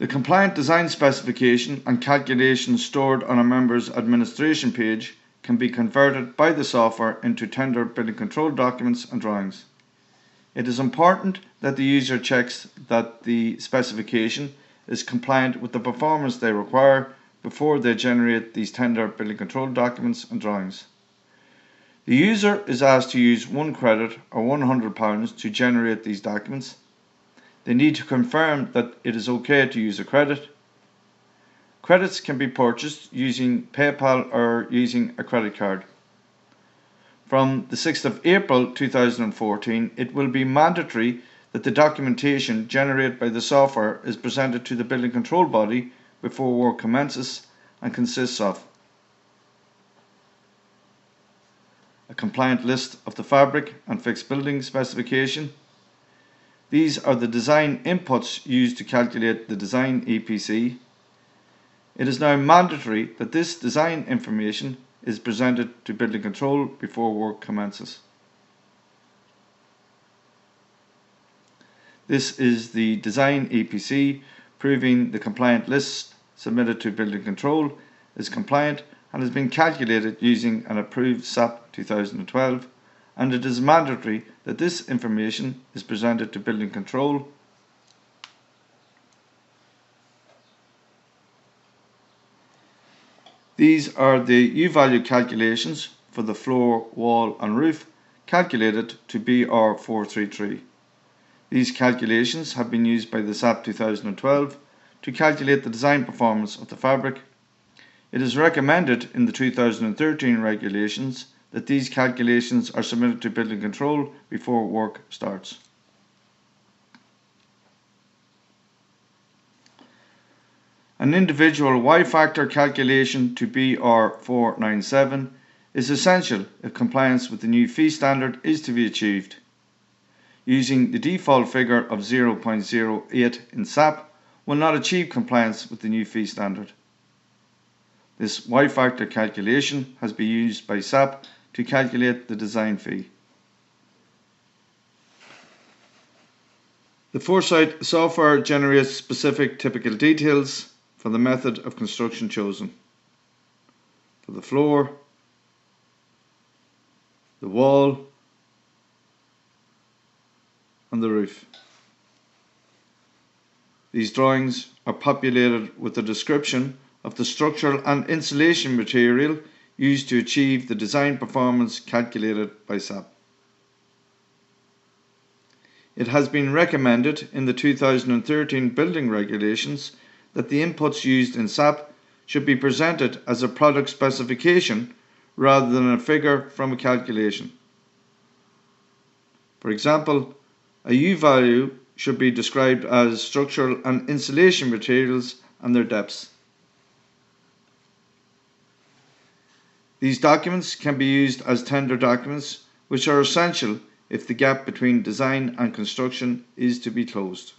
The compliant design specification and calculations stored on a member's administration page can be converted by the software into tender building control documents and drawings. It is important that the user checks that the specification is compliant with the performance they require before they generate these tender building control documents and drawings. The user is asked to use 1 credit or £100 to generate these documents. They need to confirm that it is okay to use a credit. Credits can be purchased using PayPal or using a credit card. From the 6th of April 2014, it will be mandatory that the documentation generated by the software is presented to the building control body before work commences and consists of a compliant list of the fabric and fixed building specification. These are the design inputs used to calculate the design EPC. It is now mandatory that this design information is presented to building control before work commences. This is the design EPC proving the compliant list submitted to building control is compliant and has been calculated using an approved SAP 2012, and it is mandatory that this information is presented to building control. These are the U-value calculations for the floor, wall and roof calculated to BR433. These calculations have been used by the SAP 2012 to calculate the design performance of the fabric. It is recommended in the 2013 regulations that these calculations are submitted to building control before work starts. An individual Y-factor calculation to BR497 is essential if compliance with the new fee standard is to be achieved. Using the default figure of 0.08 in SAP will not achieve compliance with the new fee standard. This Y-factor calculation has been used by SAP to calculate the design fee. The Foresight software generates specific typical details for the method of construction chosen. For the floor, the wall and the roof. These drawings are populated with a description of the structural and insulation material used to achieve the design performance calculated by SAP. It has been recommended in the 2013 building regulations that the inputs used in SAP should be presented as a product specification rather than a figure from a calculation. For example, a U-value should be described as structural and insulation materials and their depths. These documents can be used as tender documents, which are essential if the gap between design and construction is to be closed.